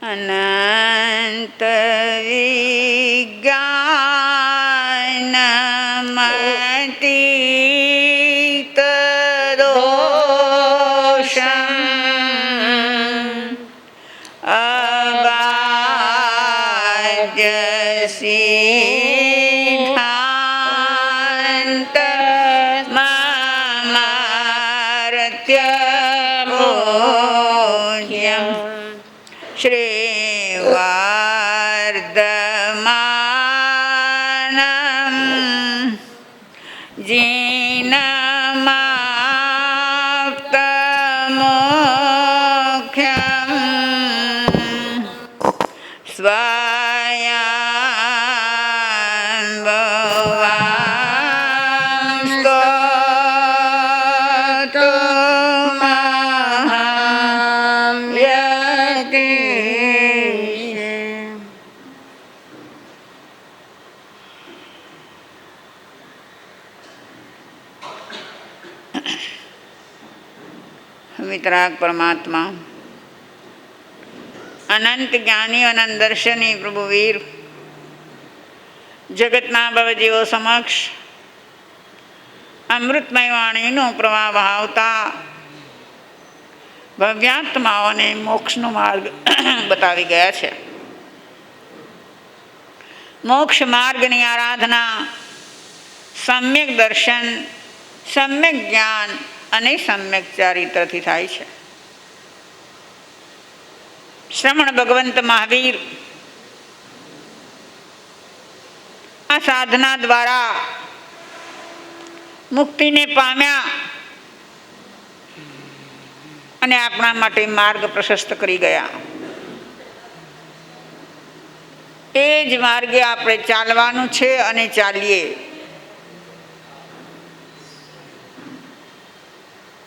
અનંત વિજ્ઞાનમતીત દોષમ અબાધ્ય સિદ્ધાંત મામાર્ત્ય પૂજ્યમ શ્રીવર્ધમાનમ જીનમાપ્તમોખ્યમ સ્વયંભવાંસ્તોતુમહમ્યતે. વિતરાગ પરમાત્મા અનંત જ્ઞાની અનંત દર્શની પ્રભુવીર જગતના ભવજીવો સમક્ષ અમૃતમય વાણીનો પ્રવાહ વહાવતા ભવ્યાત્માઓને મોક્ષનો માર્ગ બતાવી ગયા છે. મોક્ષ માર્ગની આરાધના સમ્યક દર્શન, સમ્યક જ્ઞાન અને સમ્યક ચારિત્રથી થાય છે. શ્રમણ ભગવંત મહાવીર આ સાધના દ્વારા મુક્તિને પામ્યા અને આપણા માટે માર્ગ પ્રશસ્ત કરી ગયા. એ જ માર્ગે આપણે ચાલવાનું છે અને ચાલીએ.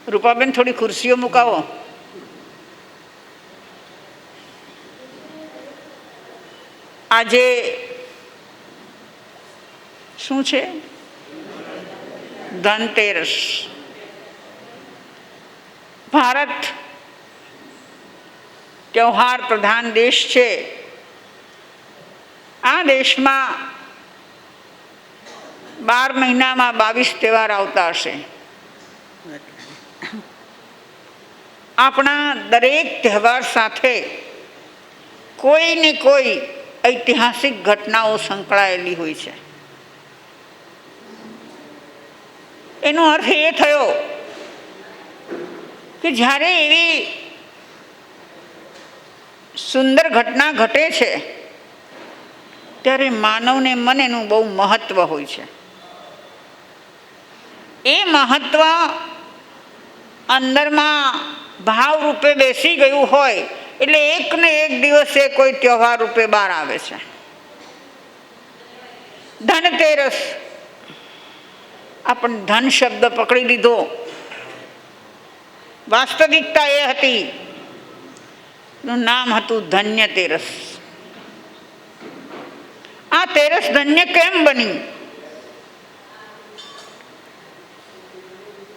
રૂપાબેન થોડી ખુરશીઓ મુકાવો. આજે શું છે? ધનતેરસ. ભારત તહેવાર પ્રધાન દેશ છે. આ દેશમાં 12 મહિનામાં 22 તહેવાર આવતા હશે. આપણા દરેક તહેવાર સાથે કોઈ ને કોઈ ઐતિહાસિક ઘટનાઓ સંકળાયેલી હોય છે. એનો અર્થ એ થયો કે જ્યારે એવી સુંદર ઘટના ઘટે છે ત્યારે માનવને મન એનું બહુ મહત્વ હોય છે. એ મહત્વ અંદરમાં ભાવ રૂપે બેસી ગયું હોય એટલે એક ને એક દિવસે કોઈ તહેવાર રૂપે બહાર આવે છે. ધનતેરસ, આપણે ધન શબ્દ પકડી લીધો. વાસ્તવિકતા એ હતી, નું નામ હતું ધન્યતેરસ. આ તેરસ ધન્ય કેમ બની?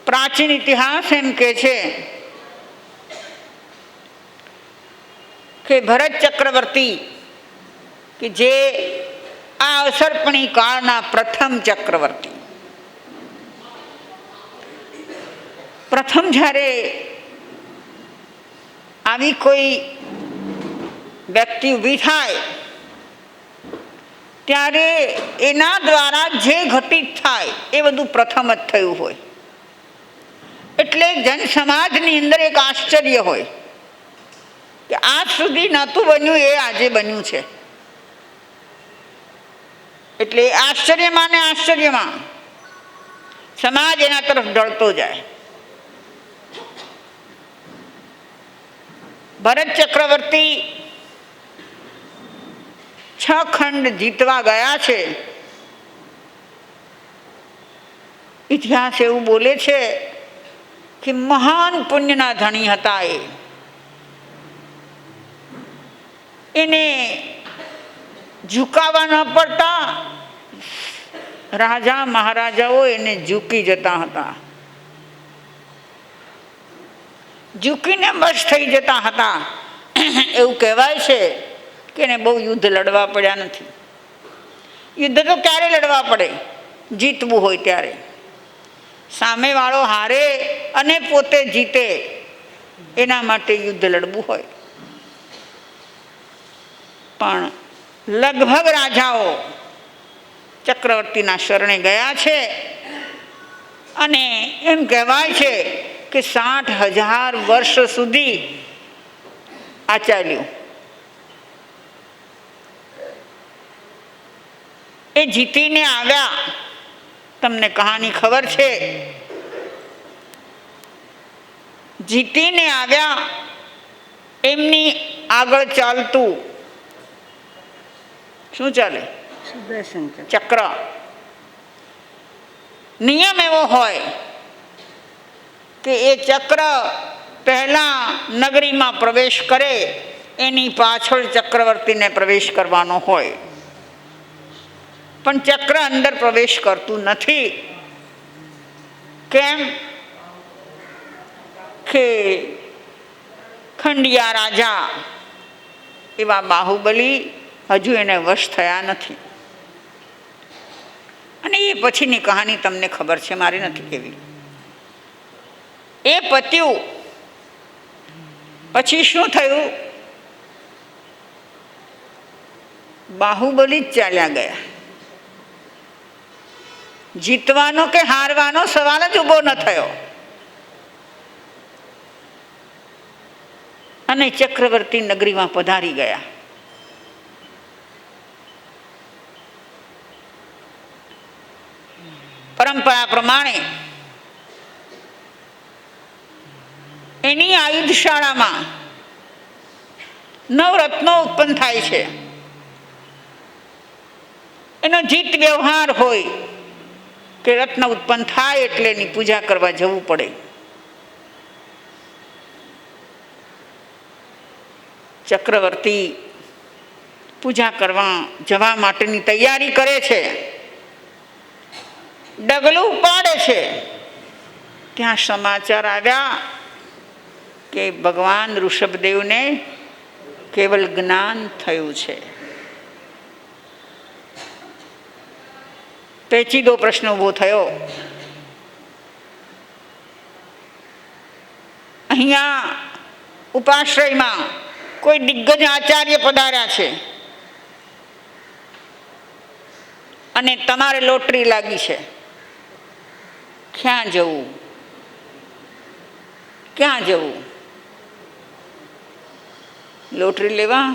પ્રાચીન ઇતિહાસ એમ કે છે કે ભરત ચક્રવર્તી કે જે આ અસર્પણી કાળના પ્રથમ ચક્રવર્તી, પ્રથમ જ્યારે આવી કોઈ વ્યક્તિ ઊભી થાય ત્યારે એના દ્વારા જે ઘટિત થાય એ બધું પ્રથમ જ થયું હોય. એટલે જન સમાજની અંદર એક આશ્ચર્ય હોય કે આજ સુધી નહોતું બન્યું એ આજે બન્યું છે. એટલે આશ્ચર્યમાં ને આશ્ચર્યમાં સમાજ એના તરફ ઢળતો જાય. ભરત ચક્રવર્તી 6 ખંડ જીતવા ગયા છે. ઇતિહાસ એવું બોલે છે કે મહાન પુણ્યના ધણી હતા. એને ઝુકાવા ન પડતા, રાજા મહારાજાઓ એને ઝૂકી જતા હતા, ઝૂકીને બસ થઈ જતા હતા. એવું કહેવાય છે કે એને બહુ યુદ્ધ લડવા પડ્યા નથી. યુદ્ધ તો ક્યારે લડવા પડે? જીતવું હોય ત્યારે. સામેવાળો હારે અને પોતે જીતે એના માટે યુદ્ધ લડવું હોય. પણ લગભગ રાજાઓ ચક્રવર્તીના શરણે ગયા છે અને એમ કહેવાય છે કે 60,000 વર્ષ સુધી આ ચાલ્યું. એ જીતીને આવ્યા. તમને કહાની ખબર છે? જીતીને આવ્યા, એમની આગળ ચાલતું શું ચાલે? ચક્ર. નિયમ એવો હોય કે એ ચક્ર પહેલા નગરીમાં પ્રવેશ કરે, એની પાછળ ચક્રવર્તીને પ્રવેશ કરવાનો હોય. પણ ચક્ર અંદર પ્રવેશ કરતું નથી. કેમ? કે ખંડિયા રાજા એવા બાહુબલી હજુ એને વશ થયા નથી. અને એ પછીની કહાની તમને ખબર છે, મારી નથી કેવી. એ પત્યું પછી શું થયું? બાહુબલી જ ચાલ્યા ગયા. જીતવાનો કે હારવાનો સવાલ જ ઊભો ન થયો. અને ચક્રવર્તી નગરીમાં પધારી ગયા. પરંપરા પ્રમાણે એની આયુધશાળામાં નવરત્નો ઉત્પન્ન થાય છે. એનો જીત વ્યવહાર હોય કે રત્ન ઉત્પન્ન થાય એટલે એની પૂજા કરવા જવું પડે. ચક્રવર્તી પૂજા કરવા જવા માટેની તૈયારી કરે છે, ડગલું પાડે છે. ત્યાં સમાચાર આવ્યા કે ભગવાન ઋષભદેવને કેવલ જ્ઞાન થયું છે. પેચીદો પ્રશ્ન ઊભો થયો. અહીંયા ઉપાશ્રયમાં કોઈ દિગ્ગજ આચાર્ય પધાર્યા છે અને તમારે લોટરી લાગી છે. ક્યાં જવું? ક્યાં જવું? લોટરી લેવા?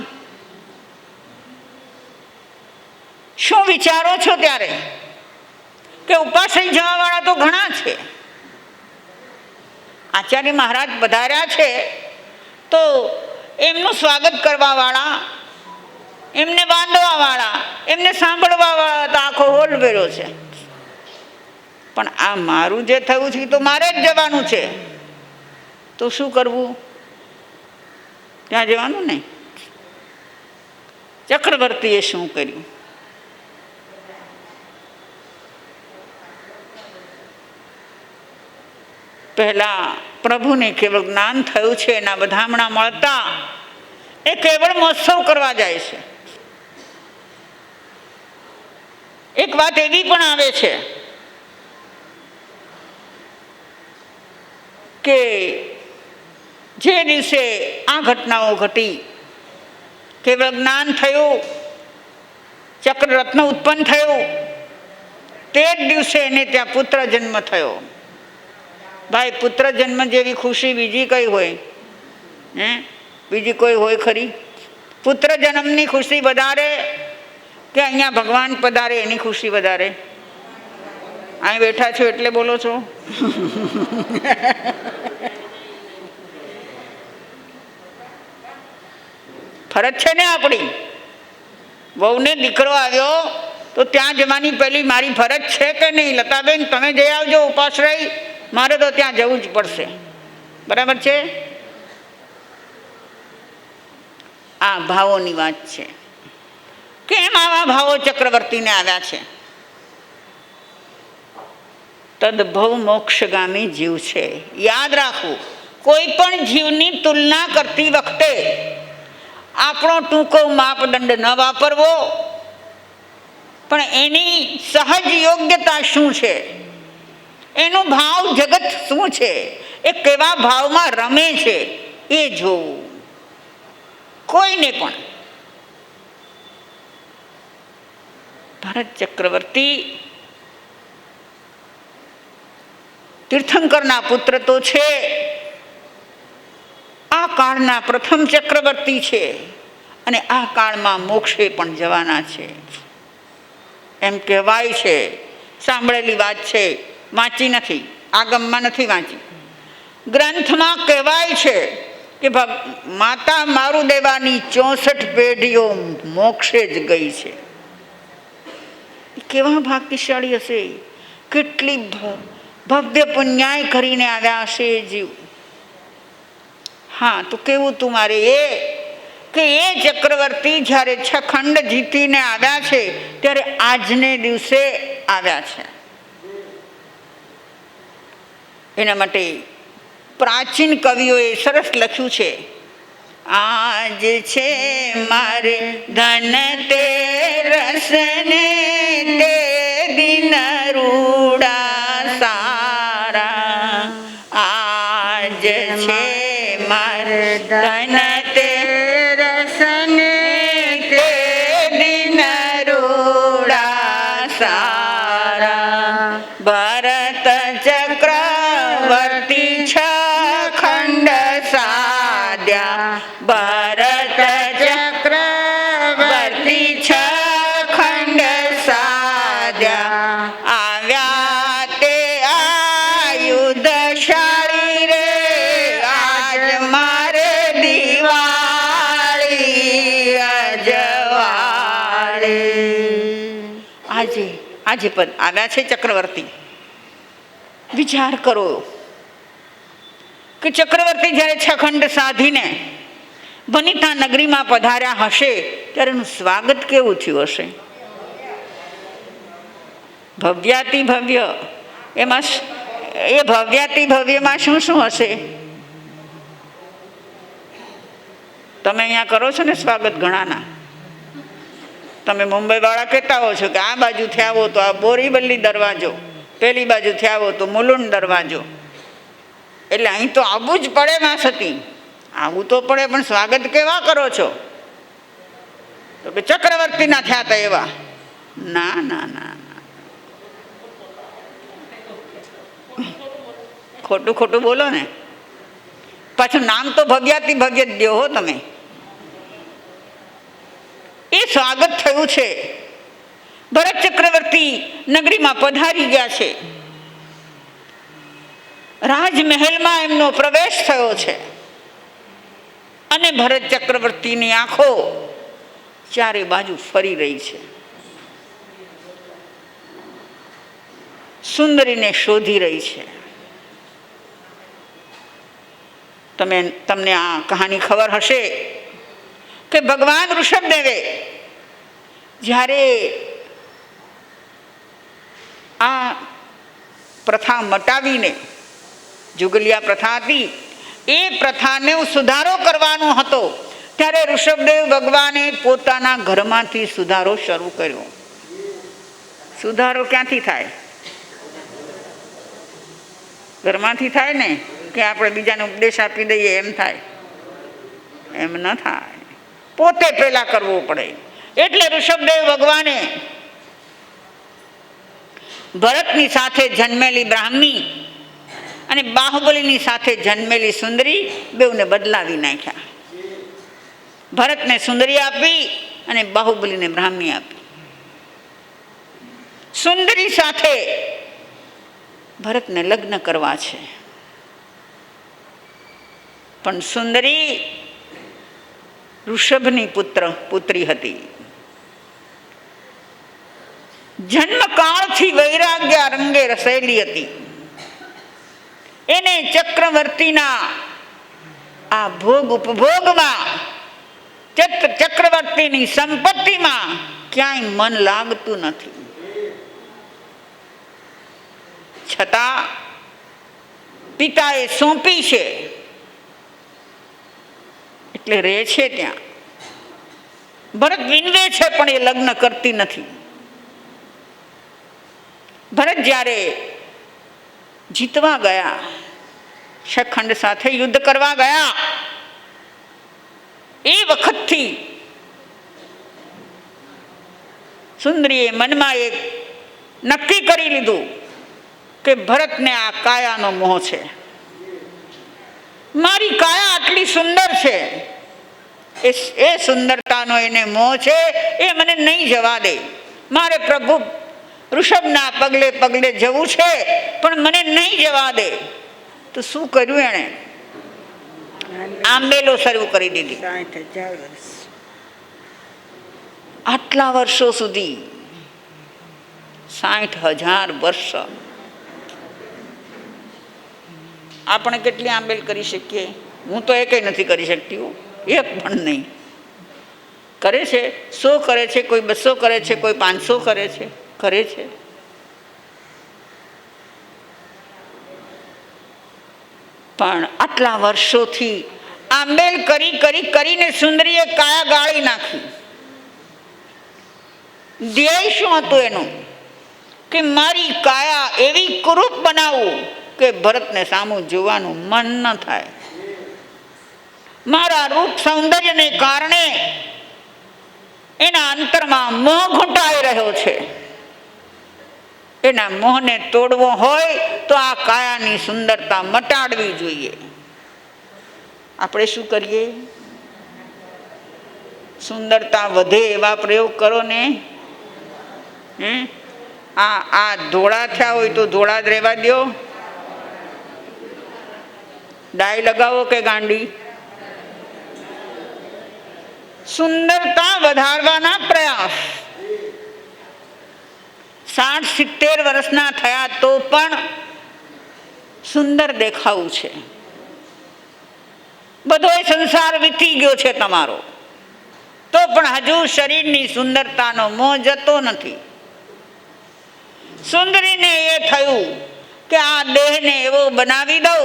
શું વિચારો છો ત્યારે? કે ઉપાશ્રય જવાવાળા તો ઘણા છે. આચાર્ય મહારાજ પધાર્યા છે તો એમનું સ્વાગત કરવાવાળા, એમને બાંધવાવાળા, એમને સાંભળવાવાળા તો આખો હોલ ભર્યો છે. પણ આ મારું જે થયું છે તો મારે જ જવાનું છે. તો શું કરવું? ત્યાં જવાનું નહીં. ચક્રવર્તીએ શું કર્યું? પહેલા પ્રભુને કેવળ જ્ઞાન થયું છે એના વધામણા મળતા એ કેવળ મહોત્સવ કરવા જાય છે. એક વાત એવી પણ આવે છે કે જે દિવસે આ ઘટનાઓ ઘટી, કેવળ જ્ઞાન થયું, ચક્રરત્ન ઉત્પન્ન થયું, તે જ દિવસે એને ત્યાં પુત્ર જન્મ થયો. ભાઈ, પુત્ર જન્મ જેવી ખુશી બીજી કઈ હોય? બીજી કોઈ હોય ખરી? પુત્ર જન્મની ખુશી વધારે કે અહીંયા ભગવાન પધારે એની ખુશી વધારે? અહીં બેઠા છો એટલે બોલો છો. ફરજ છે ને આપણી. વહુને દીકરો આવ્યો તો ત્યાં જવાની પહેલી મારી ફરજ છે કે નહીં? લતાબેન, તમે જઈ આવજો ઉપાશ્રય, મારે તો ત્યાં જવું જ પડશે. બરાબર છે? આ ભાવોની વાત છે. કેમ આવા ભાવો ચક્રવર્તીને આવ્યા છે? તદભવ મોક્ષગામી જીવ છે. યાદ રાખવું, કોઈ પણ જીવની તુલના કરતી વખતે આપણો ટૂંકો માપદંડ ન વાપરવો, પણ એની સહજ યોગ્યતા શું છે, એનું ભાવ જગત શું છે, એ કેવા ભાવમાં રમે છે એ જોવું. કોઈને પણ. ભરત ચક્રવર્તી તીર્થંકરના પુત્ર તો છે, આ કાળના પ્રથમ ચક્રવર્તી છે અને આ કાળમાં મોક્ષે પણ જવાના છે એમ કહેવાય છે. સાંભળેલી વાત છે, વાંચી નથી, આગમમાં નથી વાંચી. ગ્રંથમાં કહેવાય છે કે માતા મારુદેવાની 64 પેઢીઓ મોક્ષે જ ગઈ છે. કેવા ભાગ્યશાળી હશે, કેટલી ભવ્ય પુણ્યાય કરીને આવ્યા હશે એ જીવ. હા, તો કેવું તું મારે કે એ ચક્રવર્તી જ્યારે 6 ખંડ જીતીને આવ્યા છે ત્યારે આજને દિવસે આવ્યા છે. એના માટે પ્રાચીન કવિઓએ સરસ લખ્યું છે, આજ છે મારે ધન તે રસને તે દિન રૂડા સારા, આજ છે મારે ધન તે રસને તે દિન રૂડા સારા. ભરત ચક્રવર્તી 6 ખંડ સાધ્યા, ભરત ચક્રવર્તી 6 ખંડ સાધ્યા. આવ્યા તે આયુધશાળી રે, આજ મારે દિવાળી અજવાળી. આજે પણ આવ્યા છે ચક્રવર્તી. વિચાર કરો કે ચક્રવર્તી જ્યારે 6 ખંડ સાધીને વનિતા નગરીમાં પધાર્યા હશે ત્યારે એનું સ્વાગત કેવું થયું હશે? ભવ્યાતિ ભવ્ય. એમાં એ ભવ્યાતિ ભવ્યમાં શું શું હશે? તમે અહીંયા કરો છો ને સ્વાગત ઘણાના. તમે મુંબઈ વાળા કહેતા હો છો કે આ બાજુથી આવો તો આ બોરીવલી દરવાજો, પેલી બાજુથી આવો તો મુલુંડ દરવાજો. એટલે અહીં તો આવવું જ પડે. માં સતી આવવું તો પડે, પણ સ્વાગત કેવા કરો છો? તો કે ચક્રવર્તીના થયા હતા એવા. ના ના ના, ખોટું ખોટું બોલો ને. પાછું નામ તો ભવ્યાતિ ભવ્ય જ દો હો તમે. એ સ્વાગત થયું છે. ભરત ચક્રવર્તી નગરીમાં પધારી ગયા છે. રાજમહેલમાં એમનો પ્રવેશ થયો છે અને ભરત ચક્રવર્તીની આંખો ચારે બાજુ ફરી રહી છે. સુંદરીને શોધી રહી છે. તમને આ કહાની ખબર હશે કે ભગવાન ઋષભદેવે જ્યારે આ પ્રથા મટાવીને, જુગલિયા પ્રથા હતી એ પ્રથાને સુધારો કરવાનો હતો, ત્યારે ઋષભદેવ ભગવાને પોતાના ઘરમાંથી સુધારો શરૂ કર્યો. સુધારો ક્યાંથી થાય? ઘરમાંથી થાય ને, કે આપણે બીજાને ઉપદેશ આપી દઈએ એમ થાય? એમ ન થાય, પોતે પહેલા કરવું પડે. એટલે ઋષભદેવ ભગવાને ભરતની સાથે જન્મેલી બ્રાહ્મણી અને બાહુબલીની સાથે જન્મેલી સુંદરી બેઉને બદલાવી નાખ્યા. ભરતને સુંદરી આપી અને બાહુબલીને બ્રાહ્મણી આપી. સુંદરી સાથે ભરતને લગ્ન કરવા છે, પણ સુંદરી ઋષભની પુત્રી હતી. જન્મકાળથી વૈરાગ્ય રંગે રસેલી હતી. એને ચક્રવર્તીના આ ભોગ ઉપભોગમાં, ચક્રવર્તીની સંપત્તિમાં ક્યાંય મન લાગતું નથી. છતાં પિતાએ સોંપી છે એટલે રહે છે ત્યાં. ભરત વિનવે છે પણ એ લગ્ન કરતી નથી. ભરત જ્યારે જીતવા ગયા, શખંડ સાથે યુદ્ધ કરવા ગયા, એ વખતથી સુંદરીએ મનમાં એક નક્કી કરી લીધું કે ભરતને આ કાયાનો મોહ છે. મારી કાયા આટલી સુંદર છે, એ સુંદરતાનો એને મોહ છે, એ મને નહીં જવા દે. મારે પ્રભુ ઋષભના પગલે પગલે જવું છે, પણ મને નહીં જવા દે. તો શું કર્યું એણે? આંબેલો શરૂ કરી દીધી. 60,000 વર્ષ. આટલા વર્ષો સુધી 60,000 વર્ષ આપણે કેટલી આંબેલ કરી શકીએ? હું તો એકે નથી કરી શકતી, હું એક પણ નહીં. કરે છે 100 કરે છે, કોઈ 200 કરે છે, કોઈ 500 કરે છે, કરે છે. પણ આટલા વર્ષોથી આંબેલ કરી કરી કરીને સુંદરીએ કાયા ગાળી નાખી. ધ્યેય શું હતું એનું? કે મારી કાયા એવી કુરૂપ બનાવું કે ભરતને સામું જોવાનું મન ન થાય. મારા રૂપ સૌંદર્યને કારણે એના અંતરમાં મોહ ઘૂંટાઈ રહ્યો છે. એના મોહને તોડવો હોય તો આ કાયાની સુંદરતા મટાડવી જોઈએ. આપણે શું કરીએ? સુંદરતા વધે એવા પ્રયોગ કરો ને. આ ધોળા થયા હોય તો ધોળા જ રહેવા દો. ડાય લગાવો કે ગાંડી? સુંદરતા વધારવાના પ્રયાસ. 60-70 વર્ષના થયા તો પણ સુંદર દેખાવું છે. બધો સંસાર વીતી ગયો છે તમારો, તો પણ હજુ શરીરની સુંદરતાનો મોહ જતો નથી. સુંદરીને એ થયું કે આ દેહને એવો બનાવી દઉં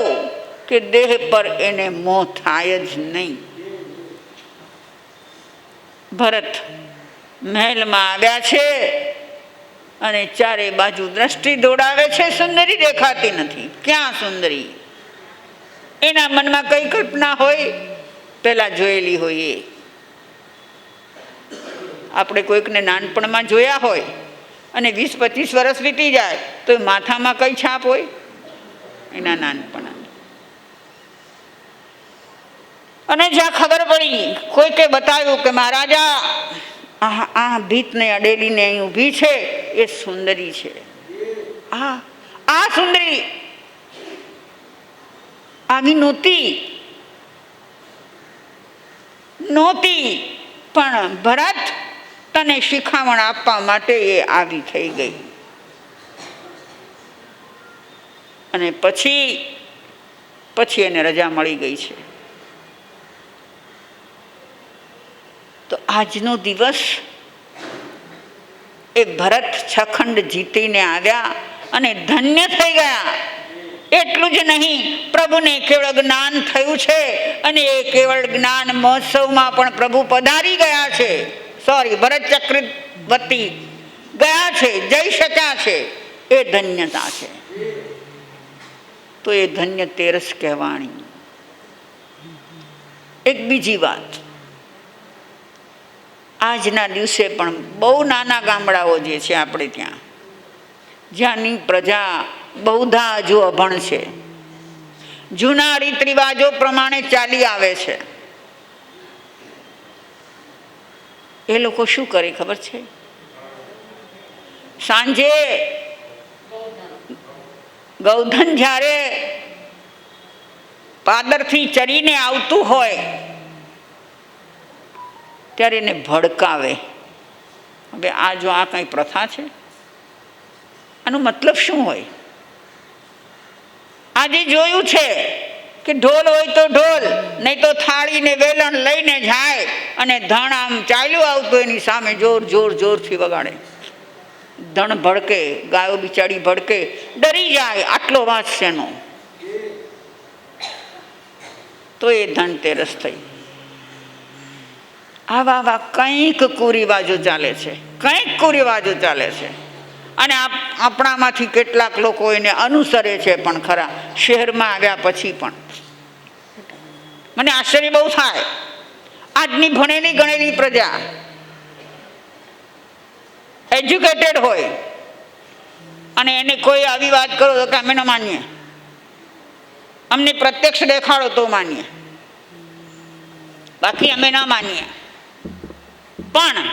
કે દેહ પર એને મોહ થાય જ નહીં. ભરત મહેલમાં આવ્યા છે અને ચારે બાજુ દ્રષ્ટિ દોડાવે છે, સુંદરી દેખાતી નથી. ક્યાં સુંદરી? એના મનમાં કઈ કલ્પના હોય? પેલા જોયેલી હોય એ. આપણે કોઈકને નાનપણમાં જોયા હોય અને 20-25 વર્ષ વીતી જાય તો એ માથામાં કઈ છાપ હોય? એના નાનપણ. અને જ્યાં ખબર પડી, કોઈકે બતાવ્યું કે મહારાજા આ ભીતને અડેલીને અહીં ઊભી છે એ સુંદરી છે. આ સુંદરી આવી નહોતી, પણ ભરત તને શિખામણ આપવા માટે એ આવી થઈ ગઈ. અને પછી એને રજા મળી ગઈ છે. તો આજનો દિવસ એ ભરત છખંડ જીતીને આવ્યા અને ધન્ય થઈ ગયા. એટલું જ નહીં, પ્રભુને કેવળ જ્ઞાન થયું છે અને એ કેવળ જ્ઞાન મહોત્સવમાં પણ પ્રભુ પધારી ગયા છે. ભરત ચક્રવર્તી ગયા છે, જઈ શક્યા છે. એ ધન્યતા છે. તો એ ધન્ય તેરસ કહેવાણી. એક બીજી વાત, આજના દિવસે પણ બહુ નાના ગામડાઓ જે છે આપણે ત્યાં, જ્યાંની પ્રજા બહુધા હજુ અભણ છે, જૂના રીત રિવાજો પ્રમાણે ચાલી આવે છે. એ લોકો શું કરે ખબર છે? સાંજે ગૌધન જ્યારે પાદરથી ચરીને આવતું હોય ત્યારે એને ભડકાવે. હવે આ જો આ કંઈ પ્રથા છે, આનો મતલબ શું હોય? આજે જોયું છે કે ઢોલ હોય તો ઢોલ, નહીં તો થાળી ને વેલણ લઈને જાય અને ધણ આમ ચાલ્યું આવતું એની સામે જોરથી વગાડે. ધણ ભડકે, ગાયો બિચારી ભડકે, ડરી જાય. આટલો વાંચ છે એનો. તો એ ધનતેરસ થઈ. આવા કંઈક કુરિવાજો ચાલે છે, કંઈક કુરિવાજો ચાલે છે. અને આપણામાંથી કેટલાક લોકો એને અનુસરે છે પણ ખરા, શહેરમાં આવ્યા પછી પણ. મને આશ્ચર્ય બહુ થાય. આજની ભણેલી ગણેલી પ્રજા એજ્યુકેટેડ હોય અને એને કોઈ આવી વાત કરો તો કે અમે ન માનીએ, અમને પ્રત્યક્ષ દેખાડો તો માનીએ, બાકી અમે ના માનીએ. પણ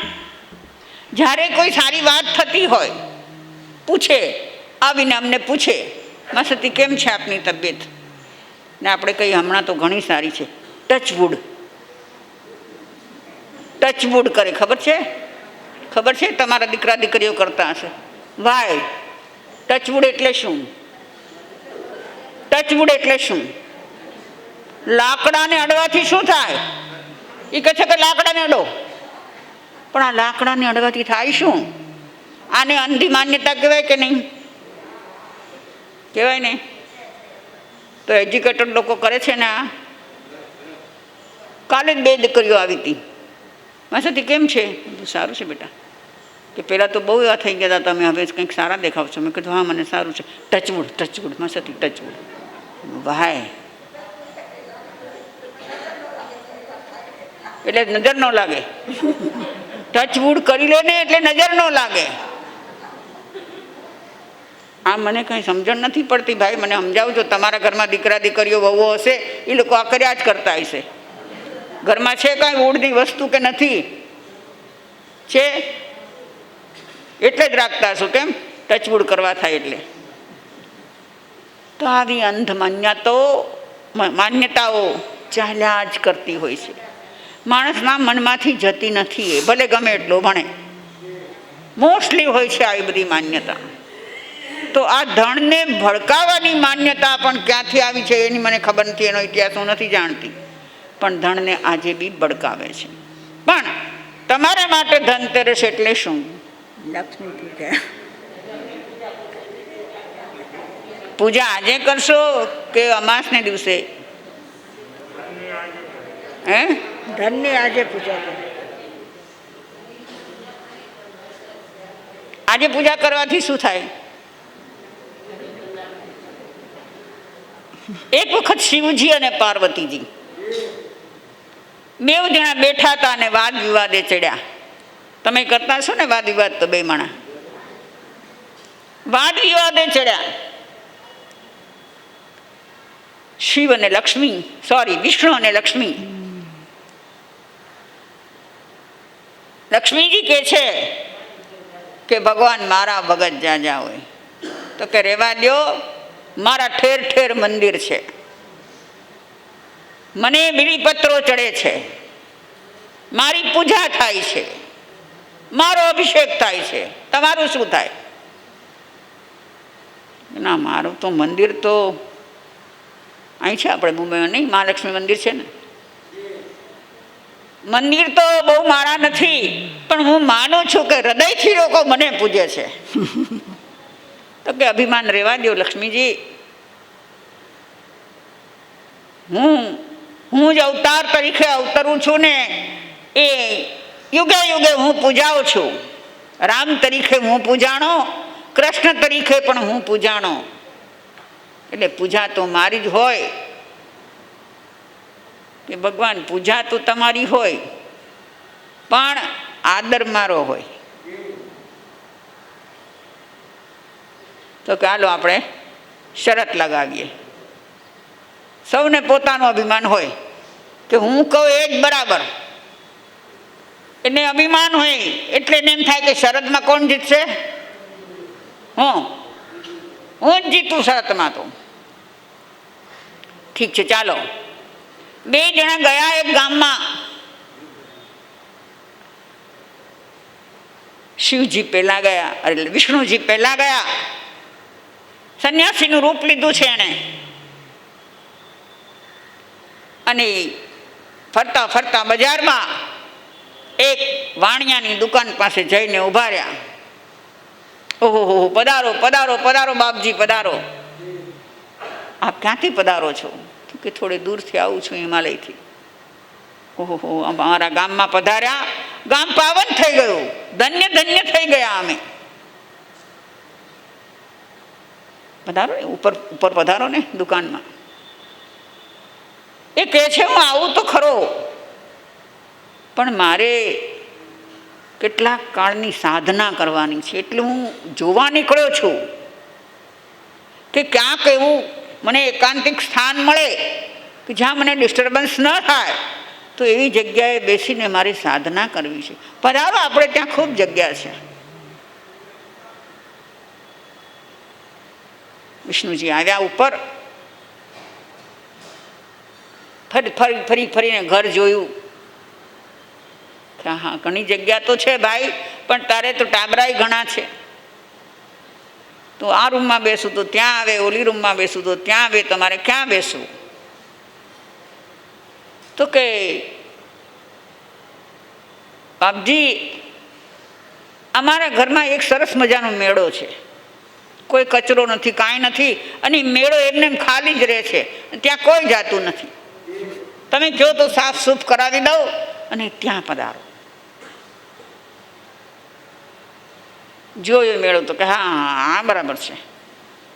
જ્યારે કોઈ સારી વાત થતી હોય, પૂછે, આવીને અમને પૂછે, માસતી કેમ છે આપની તબિયત, ને આપણે કહીએ હમણાં તો ઘણી સારી છે. ટચવુડ, ટચવુડ કરે. ખબર છે? ખબર છે? તમારા દીકરા દીકરીઓ કરતા હશે. વાય ટચવુડ એટલે શું? ટચવુડ એટલે શું? લાકડાને અડવાથી શું થાય? એ કહે છે કે લાકડાને અડો. પણ આ લાકડાને અડવાથી થાય શું? આને અંધી માન્યતા કહેવાય કે નહીં? કહેવાય ને. તો એજ્યુકેટેડ લોકો કરે છે ને. આ કાલે જ 2 દીકરીઓ આવી હતી. માસી કેમ છે? સારું છે બેટા. કે પહેલાં તો બહુ એવા થઈ ગયા હતા, તમે હવે કંઈક સારા દેખાવ છો. મેં કીધું હા મને સારું છે. ટચવુડ, ટચવુડ માસી, ટચવુડ. ભાઈ એટલે નજર ન લાગે. ટચવુડ કરી લે ને એટલે નજર ન લાગે. આ મને કંઈ સમજણ નથી પડતી. ભાઈ મને સમજાવજો. તમારા ઘરમાં દીકરા દીકરીઓ વહુઓ હશે, એ લોકો આ કર્યા જ કરતા હશે. ઘરમાં છે કાંઈ વુડની વસ્તુ કે નથી? છે એટલે જ રાખતા હશો. કેમ? ટચવુડ કરવા થાય એટલે. તો આવી અંધ માન્યતાઓ ચાલ્યા જ કરતી હોય છે. માણસના મનમાંથી જતી નથી. એ ભલે ગમે એટલો ભણે, મોસ્ટલી હોય છે આવી બધી માન્યતા. તો આ ધણને ભડકાવવાની માન્યતા પણ ક્યાંથી આવી છે એની મને ખબર નથી, એનો ઇતિહાસ હું નથી જાણતી. પણ ધણને આજે બી ભડકાવે છે. પણ તમારા માટે ધનતેરસ એટલે શું? લક્ષ્મી પૂજા. પૂજા આજે કરશો કે અમાસને દિવસે? હે? ધનની આજે પૂજા કરો. આજે પૂજા કરવાથી શું થાય? એક વખત શિવજી અને પાર્વતીજી 2 જણા બેઠા હતા અને વાદ વિવાદે ચડ્યા. તમે કરતા છો ને વાદ વિવાદ? તો 2 માણા વાદ વિવાદે ચડ્યા. શિવ અને લક્ષ્મી, સોરી વિષ્ણુ અને લક્ષ્મી. લક્ષ્મીજી કહે છે કે ભગવાન મારા ભગત જ્યાં જ્યાં હોય તો કે રહેવા દો, મારા ઠેર ઠેર મંદિર છે, મને બીલીપત્રો ચડે છે, મારી પૂજા થાય છે, મારો અભિષેક થાય છે, તમારું શું થાય? ના, મારું તો મંદિર તો અહીં છે આપણે મુંબઈમાં, નહીં? મહાલક્ષ્મી મંદિર છે ને. મંદિર તો બહુ મારા નથી, પણ હું માનું છું કે હૃદયથી લોકો મને પૂજે છે. તો કે અભિમાન રહેવા દો લક્ષ્મીજી, હું જ અવતાર તરીકે અવતરું છું ને, એ યુગે યુગે હું પૂજાઉં છું. રામ તરીકે હું પૂજાણો, કૃષ્ણ તરીકે પણ હું પૂજાણો. એટલે પૂજા તો મારી જ હોય. કે ભગવાન પૂજા તો તમારી હોય, પણ આદર મારો હોય. તો ચાલો આપણે શરત લગાવીએ. સૌને પોતાનું અભિમાન હોય કે હું કહું એ જ બરાબર. એને અભિમાન હોય એટલે એને એમ થાય કે શરતમાં કોણ જીતશે? હું જ જીતું શરતમાં. તો ઠીક છે, ચાલો. 2 જણા ગયા એક ગામમાં. શિવજી પહેલા ગયા, એટલે વિષ્ણુજી પહેલા ગયા. સંન્યાસીનું રૂપ લીધું છે એણે. અને ફરતા ફરતા બજારમાં એક વાણિયાની દુકાન પાસે જઈને ઊભા રહ્યા. ઓહો, પધારો પધારો પધારો બાપજી, પધારો. આપ ક્યાંથી પધારો છો? કે થોડે દૂરથી આવું છું, હિમાલયથી. ઓહો, અમારા ગામમાં પધાર્યા, ગામ પાવન થઈ ગયું, ધન્ય ધન્ય થઈ ગયા અમે. પધારો ને ઉપર ઉપર પધારો ને દુકાનમાં. એ કહે છે હું આવું તો ખરો, પણ મારે કેટલાક કાળની સાધના કરવાની છે, એટલે હું જોવા નીકળ્યો છું કે ક્યાંક એવું મને એકાંતિક સ્થાન મળે કે જ્યાં મને ડિસ્ટર્બન્સ ન થાય, તો એવી જગ્યાએ બેસીને મારે સાધના કરવી છે. પધારો, આપણે ત્યાં ખૂબ જગ્યા છે. વિષ્ણુજી આવ્યા ઉપર, ફરીને ઘર જોયું. હા, ઘણી જગ્યા તો છે ભાઈ, પણ તારે તો ટાબરાય ઘણા છે. તો આ રૂમમાં બેસું તો ત્યાં આવે, ઓલી રૂમમાં બેસું તો ત્યાં આવે, તમારે ક્યાં બેસવું? તો કે બાપજી, અમારા ઘરમાં એક સરસ મજાનો મેળો છે, કોઈ કચરો નથી, કાંઈ નથી, અને મેળો એમને ખાલી જ રહે છે, ત્યાં કોઈ જાતું નથી. તમે કહો તો સાફ સૂફ કરાવી દઉં અને ત્યાં પધારો. જોયો મેળો તો કે હા બરાબર છે,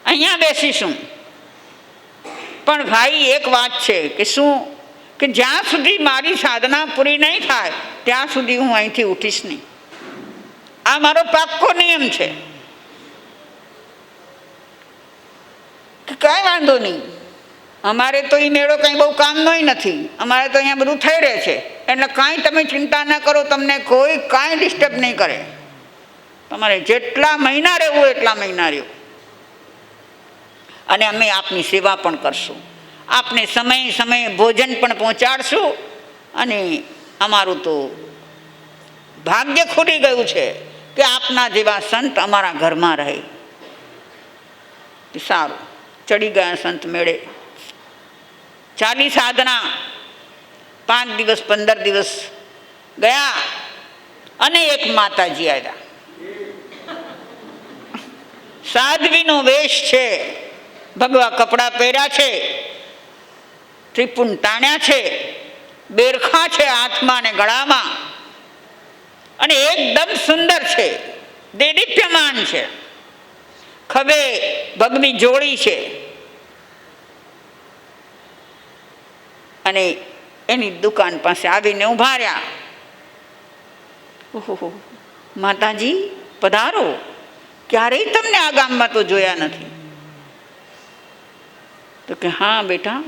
અહીંયા બેસીશું. પણ ભાઈ એક વાત છે કે શું, કે જ્યાં સુધી મારી સાધના પૂરી નહીં થાય ત્યાં સુધી હું અહીંથી ઉઠીશ નહીં. આ મારો પાક્કો નિયમ છે. કાંઈ વાંધો નહીં, અમારે તો એ મેળો કંઈ બહુ કામનોય નથી, અમારે તો અહીંયા બધું થઈ રહે છે, એટલે કાંઈ તમે ચિંતા ન કરો, તમને કોઈ કાંઈ ડિસ્ટર્બ નહીં કરે. તમારે જેટલા મહિના રહેવું એટલા મહિના રહેવું, અને અમે આપની સેવા પણ કરશું, આપને સમયે સમયે ભોજન પણ પહોંચાડશું, અને અમારું તો ભાગ્ય ખુલી ગયું છે કે આપના જેવા સંત અમારા ઘરમાં રહે. સારું, ચડી ગયા સંત મેળે. ચાલી સાધના, 5 દિવસ 15 દિવસ ગયા, અને એક માતાજી આવ્યા. સાધ્વીનો વેશ છે, ભગવા કપડાં પહેર્યા છે, ત્રિપુંડ તાણ્યા છે, બેરખા છે હાથમાં ને ગળામાં, અને એકદમ સુંદર છે, દેદીપ્યમાન છે. ખભે ભગવી જોડી છે, અને એની દુકાન પાસે આવીને ઊભા રહ્યા. ઓહો, માતાજી પધારો, ક્યારેય તમને આ ગામમાં તો જોયા નથી. તો કે હા બેટા,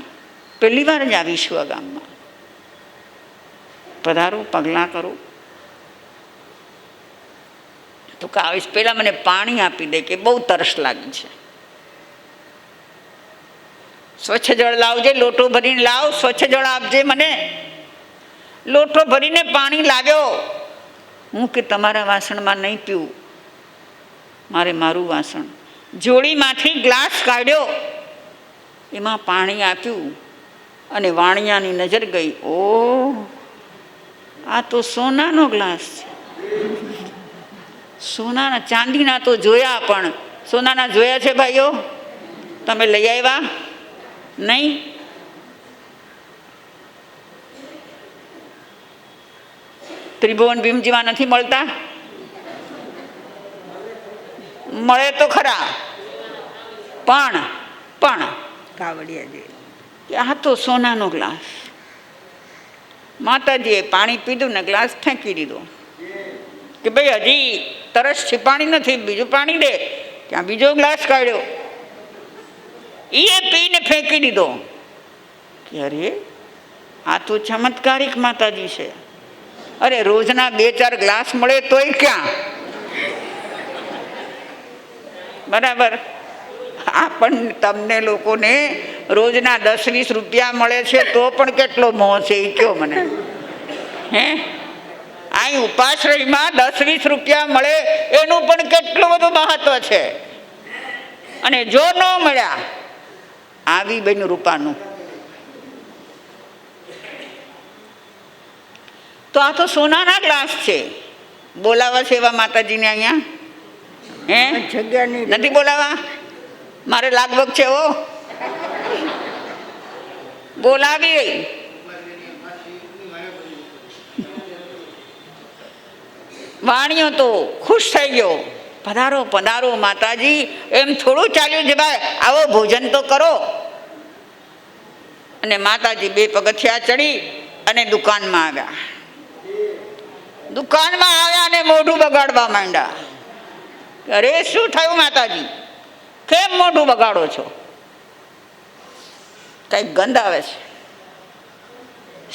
પહેલી વાર જ આવીશું આ ગામમાં, પધારો, પગલાં કરો. તો કે આવીશ, પહેલાં મને પાણી આપી દે, કે બહુ તરસ લાગી છે. સ્વચ્છ જળ લાવજે, લોટો ભરીને લાવ, સ્વચ્છ જળ આપજે મને. લોટો ભરીને પાણી લાવ્યો. હું કે તમારા વાસણમાં નહીં પીવું, મારે મારું વાસણ. જોડીમાંથી ગ્લાસ કાઢ્યો, એમાં પાણી આપ્યું, અને વાણિયાની નજર ગઈ, ઓહ, આ તો સોનાનો ગ્લાસ છે. સોનાના, ચાંદીના તો જોયા, પણ સોનાના જોયા છે ભાઈઓ? તમે લઈ આવ્યા નહીં? ત્રિભુવન ભીમજીમાં નથી મળતા? મળે તો ખરા, પણ કાવડિયા જે, કે આ તો સોનાનો ગ્લાસ. માતાજીએ પાણી પીધું ને ગ્લાસ ફેંકી દીધો, કે ભાઈ હજી તરસ છીપાણી નથી, બીજું પાણી દે. ત્યાં બીજો ગ્લાસ કાઢ્યો, એ પીને ફેંકી દીધો. કે અરે, આ તો ચમત્કારિક માતાજી છે. અરે, રોજના 2-4 ગ્લાસ મળે તોય ક્યાં, બરાબર. પણ તમને લોકોને રોજના 10-20 રૂપિયા મળે છે તો પણ કેટલો મોહ છે એ કહો મને. હે, અહીં ઉપાશ્રયમાં 10-20 રૂપિયા મળે એનું પણ કેટલું બધું મહત્વ છે. અને જો ન મળ્યા, આવી બેન રૂપાનું, તો આ તો સોનાના ગ્લાસ છે. બોલાવા છે એવા માતાજીને અહીંયા? હે, જગ્યા નથી બોલાવા? મારે લાગવગ છે ઓ, બોલાવી. વાણિયો તો ખુશ થઈ ગયો, પધારો પધારો માતાજી, એમ થોડું ચાલ્યું છે ભાઈ, આવો ભોજન તો કરો. અને માતાજી 2 પગથિયા ચડી અને દુકાનમાં આવ્યા. દુકાનમાં આવ્યા અને મોઢું બગાડવા માંડ્યા. અરે શું થયું માતાજી, કેમ મોઢું બગાડો છો? કંઈક ગંધ આવે છે.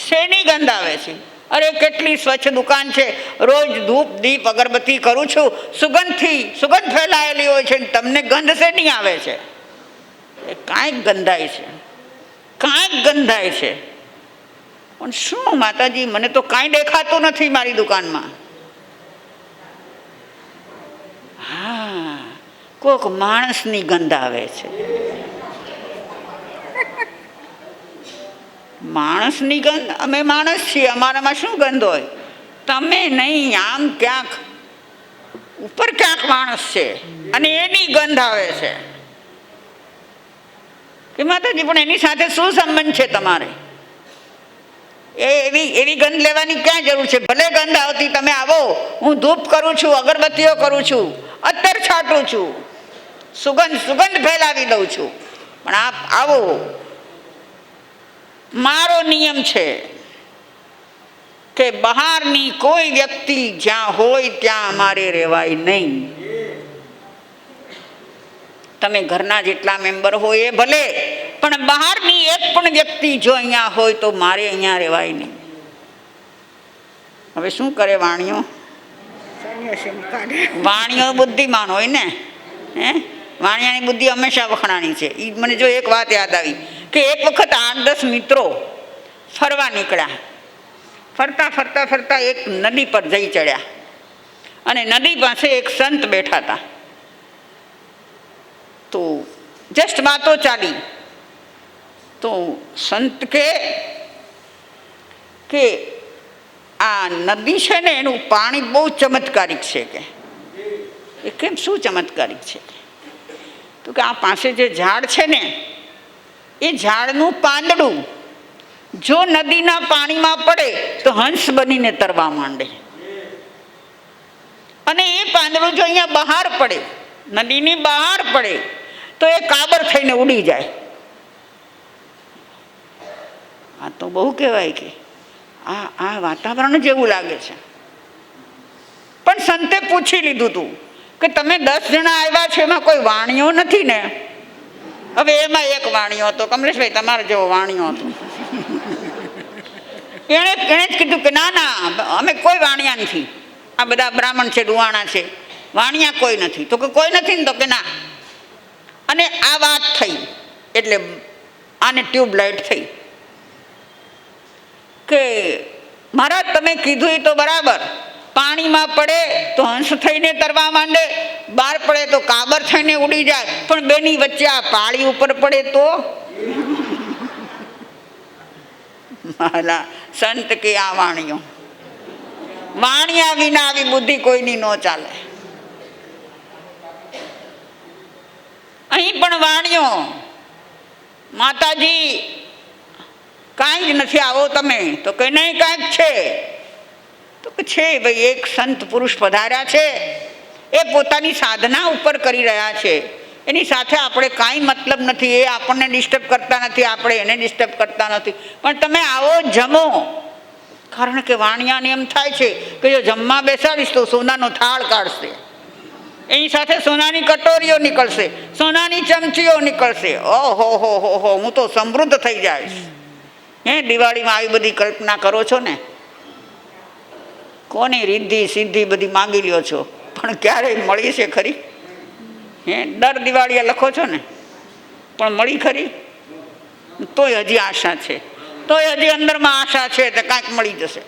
શેની ગંધ આવે છે? અરે કેટલી સ્વચ્છ દુકાન છે, રોજ ધૂપ દીપ અગરબત્તી કરું છું, સુગંધ ફેલાયેલી હોય છે, તમને ગંધ શેની આવે છે? એ કાંઈક ગંધાય છે, કાંઈક ગંધાય છે. પણ શું માતાજી, મને તો કાંઈ દેખાતું નથી મારી દુકાનમાં. હા, કોક માણસની ગંધ આવે છે. માણસની ગંધ? અમે માણસ છીએ, અમારામાં શું ગંધ હોય? તમે નહીં, આમ ક્યાંક ઉપર ક્યાંક માણસ છે અને એની ગંધ આવે છે. કે માતાજી પણ એની સાથે શું સંબંધ છે તમારે? એવી ગંધ લેવાની ક્યાં જરૂર છે? ભલે ગંધ આવતી, તમે આવો, હું ધૂપ કરું છું, અગરબત્તીઓ કરું છું, અત્તર છાંટું છું, સુગંધ ફેલાવી દઉં છું, પણ આપ આવો. મારો નિયમ છે કે બહારની કોઈ વ્યક્તિ જ્યાં હોય ત્યાં અમારે રહેવાય નહીં. તમે ઘરના જેટલા મેમ્બર હોય એ ભલે, પણ બહારની એક પણ વ્યક્તિ જો અહીંયા હોય તો મારે અહીંયા રહેવાય નહીં. હવે શું કરે વાણિયો? વાણિયો બુદ્ધિમાન હોય ને, હે? વાણિયાની બુદ્ધિ હંમેશા વખણાની છે. એ મને જો એક વાત યાદ આવી કે એક વખત 8-10 મિત્રો ફરવા નીકળ્યા. ફરતા ફરતા ફરતા એક નદી પર જઈ ચડ્યા અને નદી પાસે એક સંત બેઠા હતા. તો જસ્ટ વાતો ચાલી. તો સંત કે આ નદી છે ને, એનું પાણી બહુ ચમત્કારિક છે. કે એ કેમ? શું ચમત્કારિક છે? તો કે આ પાસે જે ઝાડ છે ને, એ ઝાડનું પાંદડું જો નદીના પાણીમાં પડે તો હંસ બનીને તરવા માંડે, અને એ પાંદડું જો અહીંયા બહાર પડે, નદીની બહાર પડે, તો એ કાબર થઈને ઉડી જાય. આ તો બહુ કહેવાય કે આ વાતાવરણ જેવું લાગે છે. પણ સંતે પૂછી લીધું હતું કે તમે 10 જણા આવ્યા છો, એમાં કોઈ વાણિયો નથી ને? હવે એમાં એક વાણિયો હતો, કમલેશભાઈ તમારો જેવો વાણિયો હતો. એણે જ કીધું કે ના ના, અમે કોઈ વાણિયા નથી, આ બધા બ્રાહ્મણ છે, ડુવાણા છે, વાણિયા કોઈ નથી. તો કે કોઈ નથી ને? તો કે ના. અને આ વાત થઈ એટલે આને ટ્યુબલાઇટ થઈ કે મહારાજ તમે કીધું એ તો બરાબર, પાણીમાં પડે તો હંસ થઈને તરવા માંડે, બહાર પડે તો કાબર થઈને ઉડી જાય, પણ બેની વચ્ચે આ પાળી ઉપર પડે તો? સંત કે આ વાણિયા વિના આવી બુદ્ધિ કોઈની ન ચાલે. અહીં પણ વાણિયો, માતાજી કાંઈ જ નથી, આવો તમે. તો કે નહીં, કાંઈક છે. તો કે છે ભાઈ, એક સંત પુરુષ પધાર્યા છે, એ પોતાની સાધના ઉપર કરી રહ્યા છે, એની સાથે આપણે કાંઈ મતલબ નથી, એ આપણને ડિસ્ટર્બ કરતા નથી, આપણે એને ડિસ્ટર્બ કરતા નથી, પણ તમે આવો, જમો. કારણ કે વાણિયાને એમ થાય છે કે જો જમવા બેસાડીશ તો સોનાનો થાળ કાઢશે, એની સાથે સોનાની કટોરીઓ નીકળશે, સોનાની ચમચીઓ નીકળશે. ઓહો હો હો હો, હું તો સમૃદ્ધ થઈ જઈશ. દિવાળીમાં આવી બધી કલ્પના કરો છો ને? કોની રિદ્ધિ સિદ્ધિ બધી માંગી લ્યો છો, પણ ક્યારેય મળી છે ખરી? દર દિવાળીએ લખો છો ને, પણ મળી ખરી? તોય હજી આશા છે, તોય હજી અંદરમાં આશા છે તો કાંઈક મળી જશે.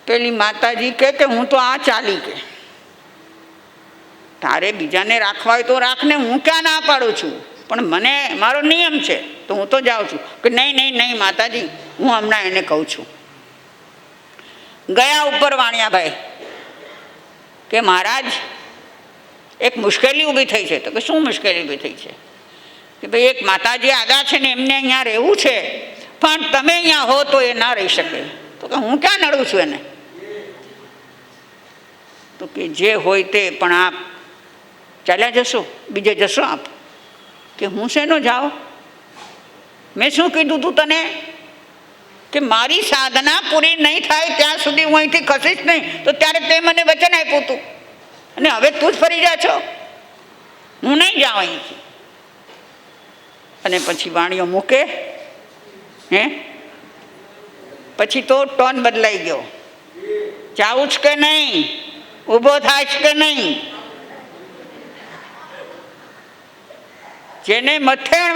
પેલી માતાજી કે હું તો આ ચાલી, કે તારે બીજાને રાખવા હોય તો રાખને, હું ક્યાં ના પાડું છું, પણ મને મારો નિયમ છે તો હું તો જાઉં છું. કે નહીં માતાજી, હું હમણાં એને કહું છું. ગયા ઉપર વાણિયાભાઈ કે મહારાજ એક મુશ્કેલી ઊભી થઈ છે. તો કે શું મુશ્કેલી ઊભી થઈ છે? કે ભાઈ એક માતાજી આવ્યા છે ને, એમને અહીંયા રહેવું છે, પણ તમે અહીંયા હો તો એ ના રહી શકે. તો કે હું ક્યાં નડું છું એને? તો કે જે હોય તે, પણ આપ ચાલ્યા જશો, બીજે જશો આપ? કે હું શેનો જાઓ? મેં શું કીધું તું તને કે મારી સાધના પૂરી નહીં થાય ત્યાં સુધી હું અહીંથી ખસીશ નહીં? તો ત્યારે તે મને વચન આપ્યું હતું, અને હવે તું જ ફરી જા છો. હું નહીં જાઉં અહીંથી. અને પછી વાણીઓ મૂકે. પછી તો ટોન બદલાઈ ગયો. જાવું જ કે નહીં? ઊભો થાય કે નહીં? જેને મથેણ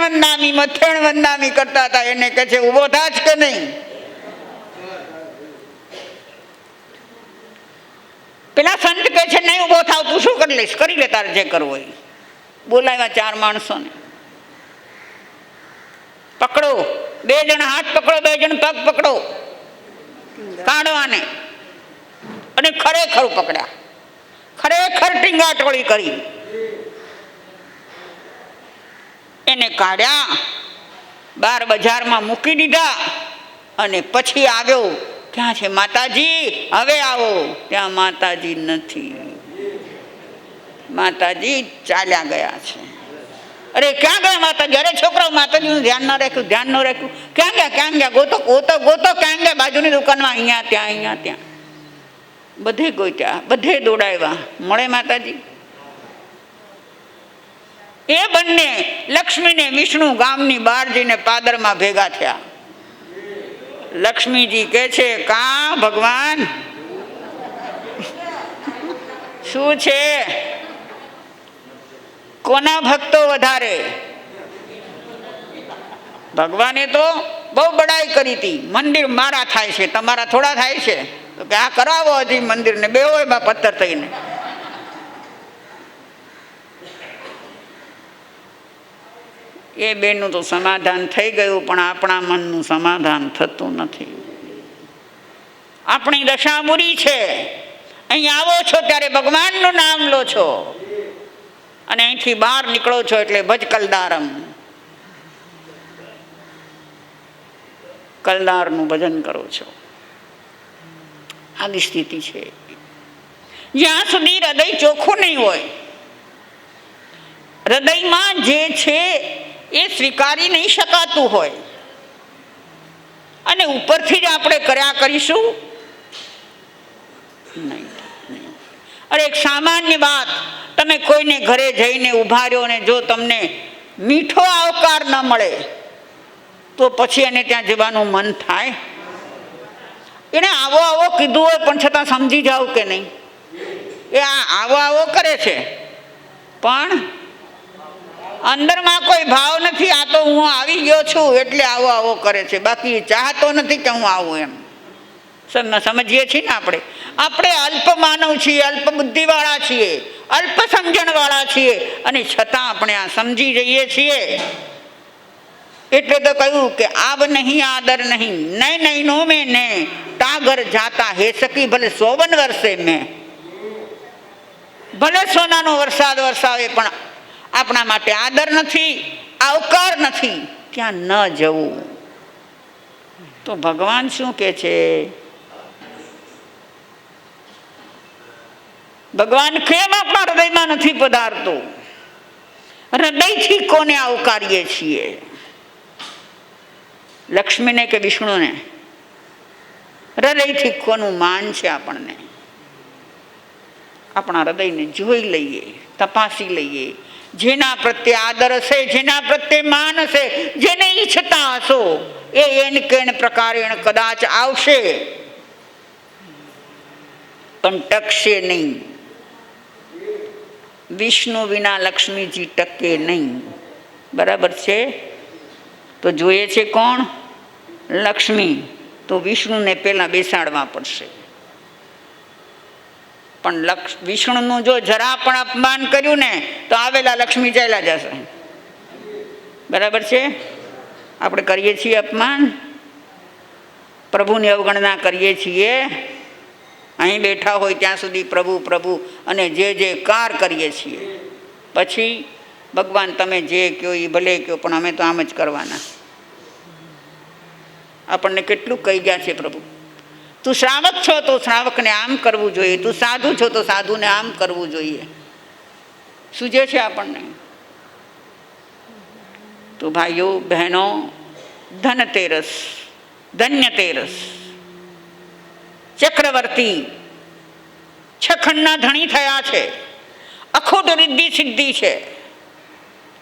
વંદામી કરતા હતા એને કહે છે ઊભો થાજ કે નહીં? પેલા સંત કહે છે નહીં ઊભો થાવ, તું શું કરી લઈશ? કરી લે તારે જે કરવું હોય. બોલાવ્યા 4 માણસોને. પકડો, 2 જણ હાથ પકડો, 2 જણ પગ પકડો, કાઢવાને. અને ખરેખર પકડ્યા, ખરેખર ટીંગાટોળી કરી એને કાઢ્યા, બહાર બજારમાં મૂકી દીધા. અને પછી આવ્યો, ક્યાં છે માતાજી? હવે આવો. ત્યાં માતાજી નથી. માતાજી ચાલ્યા ગયા છે. અરે ક્યાં ગયા માતાજી? અરે છોકરાઓ માતાજીનું ધ્યાન ન રાખ્યું, ક્યાં ગયા? ગોતો ક્યાં ગયા? બાજુની દુકાનમાં, અહીંયા ત્યાં બધે ગોત્યા, બધે દોડાવ્યા, મળે માતાજી? એ બંને લક્ષ્મી ને વિષ્ણુ ગામની બહાર જઈને પાદરમાં ભેગા થયા. લક્ષ્મીજી કહે છે કા ભગવાન શું છે? કોના ભક્તો વધારે? ભગવાને તો બહુ બડાઈ કરી હતી, મંદિર મારા થાય છે, તમારા થોડા થાય છે. તો કે આ કરાવો હજી મંદિરને, બેહો એમાં પથ્થર થઈને. એ બેનું તો સમાધાન થઈ ગયું, પણ આપણા મનનું સમાધાન થતું નથી. આપણી દશા બુરી છે. અહીં આવો છો ત્યારે ભગવાનનું નામ લો છો, અને અહીંથી બહાર નીકળો છો એટલે ભજ કલદારમ, કલદારનું ભજન કરો છો. આવી સ્થિતિ છે. જ્યાં સુધી હૃદય ચોખ્ખું નહીં હોય, હૃદયમાં જે છે એ સ્વીકારી નહીં શકાતું હોય, અને ઉપરથી જ આપણે કર્યા કરીશું નહીં. અરે એક સામાન્ય વાત, તમે કોઈને ઘરે જઈને ઉભા રહ્યો ને જો તમને મીઠો આવકાર ન મળે તો પછી એને ત્યાં જવાનું મન થાય? એને આવો કીધું હોય પણ છતાં સમજી જાવ કે નહીં? એ આવો કરે છે, પણ અંદરમાં કોઈ ભાવ નથી. આ તો હું આવી ગયો છું એટલે આવો કરે છે, બાકી ચાહતો નથી કે હું આવું એમ. સમજીએ છીએ ને આપણે અલ્પ માનવ છીએ, અલ્પ બુદ્ધિવાળા છીએ, અલ્પ સમજણવાળા છીએ, અને છતાં આપણે આ સમજી જઈએ છીએ. એટલે તો કહ્યું કે આબ નહીં આદર નહીં, નહીં નો મેં ને ટાગર જાતા હે સકી ભલે 54 વર્ષે મેં. ભલે સોનાનો વરસાદ વરસાવે પણ આપણા માટે આદર નથી, આવકાર નથી, ત્યાં ન જવું. તો ભગવાન શું કહે છે? ભગવાન કેમ આપણા હૃદયમાં નથી પધારતો? હૃદયથી કોને આવકારીએ છીએ? લક્ષ્મીને કે વિષ્ણુને? હૃદયથી કોનું માન છે આપણને? આપણા હૃદયને જોઈ લઈએ, તપાસી લઈએ. જેના પ્રત્યે આદર હશે, જેના પ્રત્યે માન હશે, જેને ઈચ્છતા હશો એ એન કેન પ્રકારે કદાચ આવશે, પણ ટકશે નહીં. વિષ્ણુ વિના લક્ષ્મીજી ટકે નહીં. બરાબર છે? તો જોઈએ છે કોણ? લક્ષ્મી. તો વિષ્ણુને પહેલા બેસાડવા પડશે. પણ વિષ્ણુનું જો જરા પણ અપમાન કર્યું ને તો આવેલા લક્ષ્મી ચાલ્યા જશે. બરાબર છે? આપણે કરીએ છીએ અપમાન, પ્રભુની અવગણના કરીએ છીએ. અહીં બેઠા હોય ત્યાં સુધી પ્રભુ પ્રભુ અને જે કાર કરીએ છીએ. પછી ભગવાન તમે જે કહો એ ભલે કહો, પણ અમે તો આમ જ કરવાના. આપણને કેટલું કહી ગયા છે પ્રભુ. તું શ્રાવક છો તો શ્રાવકને આમ કરવું જોઈએ, તું સાધુ છો તો સાધુને આમ કરવું જોઈએ. સૂજે છે આપણને. તો ભાઈઓ બહેનો, ધનતેરસ, ધન્યતેરસ, ચક્રવર્તી 6 ખંડના ધણી થયા છે, અખૂટ રિદ્ધિ સિદ્ધિ છે.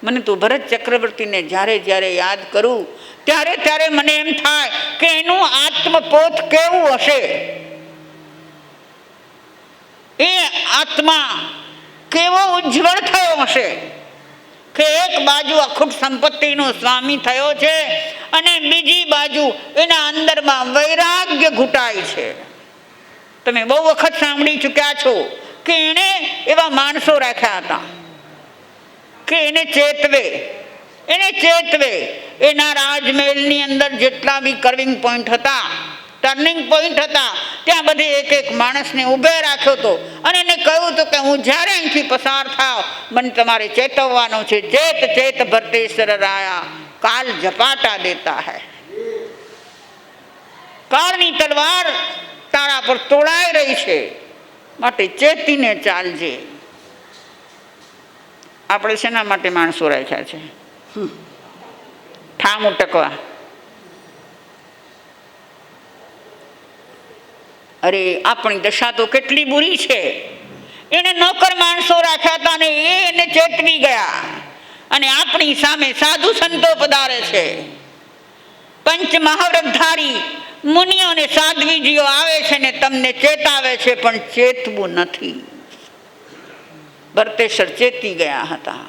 મને તો ભરત ચક્રવર્તીને જ્યારે જ્યારે યાદ કરું ત્યારે ત્યારે મને એમ થાય કે એનું આત્મપોત કેવું હશે, એ આત્મા કેવો ઉજ્જવળ થયો હશે કે એક બાજુ અખૂટ સંપત્તિનો સ્વામી થયો છે અને બીજી બાજુ એના અંદરમાં વૈરાગ્ય ઘૂંટાય છે. તમે બહુ વખત સાંભળી ચૂક્યા છો કે એણે એવા માણસો રાખ્યા હતા કે એને ચેતવે. એના રાજમહેલની અંદર જેટલા બી કર્વિંગ પોઈન્ટ હતા, ટર્નિંગ પોઈન્ટ હતા, ત્યાં બધે એક એક માણસને ઊભે રાખ્યો હતો અને એને કહ્યું હતું કે હું જ્યારે અહીંથી પસાર થાવ મને તમારે ચેતવવાનો છે. ચેત ચેત ભરતેશ્વર રાયા, કાલ ઝપાટા દેતા હૈ. કાળની તલવાર તારા પર તોડાઈ રહી છે, માટે ચેતીને ચાલજે. આપણે શેના માટે માણસો રાખ્યા છે? ઠામ ઉટકવા. અરે આપણી દશા તો કેટલી બુરી છે. એને નોકર માણસો રાખ્યા હતા ને એને ચેતવી ગયા અને આપણી સામે સાધુ સંતો પધારે છે. પંચ મહાવ્રતધારી મુનિઓ અને સાધ્વીજીઓ આવે છે ને તમને ચેતાવે છે, પણ ચેતવું નથી. ભરતેશ્વર ચેતી ગયા હતા.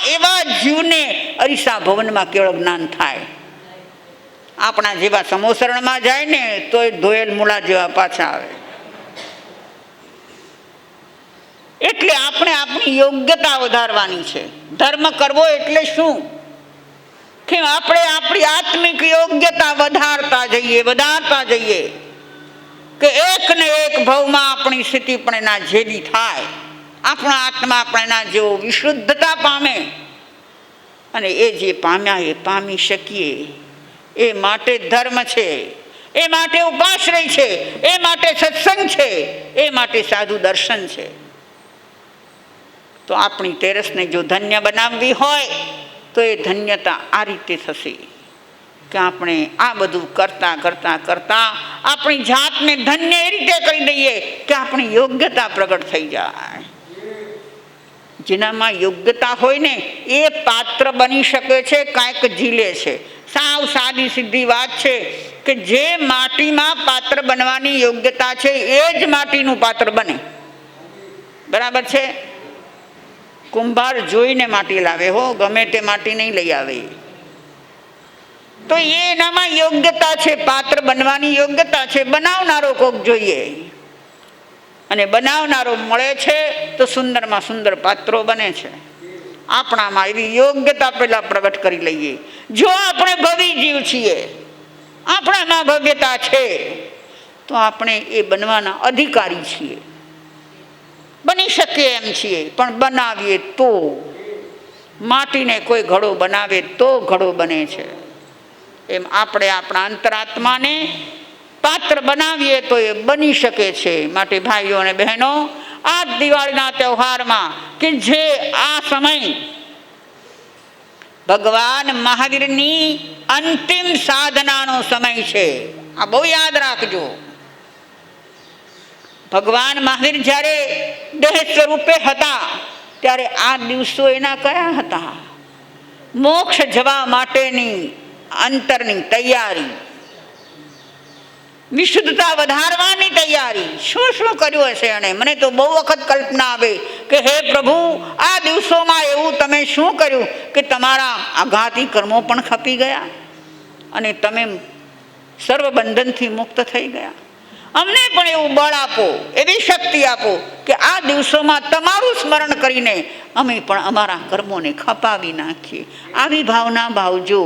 એવા જીવને અરીસા ભવનમાં કેવળ જ્ઞાન થાય. આપણા જેવા સમોસરણમાં જાય ને તો એ ધોયેલ મૂળા જેવા પાછા આવે. એટલે આપણે આપણી યોગ્યતા વધારવાની છે. ધર્મ કરવો એટલે શું કે આપણે આપણી આત્મિક યોગ્યતા વધારતા જઈએ કે એક ને એક ભાવમાં આપણી સ્થિતિ પણ એના જેવી થાય, આપણા આત્મા પણ એના જેવો વિશુદ્ધતા પામે અને એ જે પામ્યા એ પામી શકીએ. એ માટે ધર્મ છે, એ માટે ઉપાશ્રય છે, એ માટે સત્સંગ છે, એ માટે સાધુ દર્શન છે. તો આપણી તેરસને જો ધન્ય બનાવવી હોય તો એ ધન્યતા આ રીતે થશે કે આપણે આ બધું કરતાં આપણી જાતને ધન્ય એ રીતે કરી દઈએ કે આપણી યોગ્યતા પ્રગટ થઈ જાય. જેનામાં યોગ્યતા હોય ને એ પાત્ર બની શકે છે, કાંઈક ઝીલે છે. સાવ સાદી સીધી વાત છે કે જે માટીમાં પાત્ર બનવાની યોગ્યતા છે એ જ માટીનું પાત્ર બને. બરાબર છે? કુંભાર જોઈને માટી લાવે હો, ગમે તે માટી નહીં લઈ આવે. તો એનામાં યોગ્યતા છે, પાત્ર બનવાની યોગ્યતા છે. બનાવનારો કોક જોઈએ અને બનાવનારો મળે છે તો સુંદરમાં સુંદર પાત્રો બને છે. આપણામાં એવી યોગ્યતા પહેલાં પ્રગટ કરી લઈએ. જો આપણે ભવી જીવ છીએ, આપણામાં ભવ્યતા છે, તો આપણે એ બનવાના અધિકારી છીએ, બની શકીએ એમ છીએ. પણ બનાવીએ તો, માટીને કોઈ ઘડો બનાવે તો ઘડો બને છે. એમ આપણે આપણા અંતરાત્માને પાત્ર બનાવીએ તો એ બની શકે છે. માટે ભાઈઓ અને બહેનો, આ દિવાળીના તહેવારમાં કે જે આ સમય ભગવાન મહાવીરની અંતિમ સાધનાનો સમય છે, આ બહુ યાદ રાખજો. ભગવાન મહાવીર જ્યારે દેહ સ્વરૂપે હતા ત્યારે આ દિવસો એના કયા હતા? મોક્ષ જવા માટેની અંતરની તૈયારી, વિશુદ્ધતા વધારવાની તૈયારી. શું શું કર્યું હશે એણે? મને તો બહુ વખત કલ્પના આવે કે હે પ્રભુ, આ દિવસોમાં એવું તમે શું કર્યું કે તમારા આઘાતી કર્મો પણ ખપી ગયા અને તમે સર્વ બંધનથી મુક્ત થઈ ગયા. અમને પણ એવું બળ આપો, એવી શક્તિ આપો કે આ દિવસોમાં તમારું સ્મરણ કરીને અમે પણ અમારા કર્મોને ખપાવી નાખીએ. આવી ભાવના ભાવજો.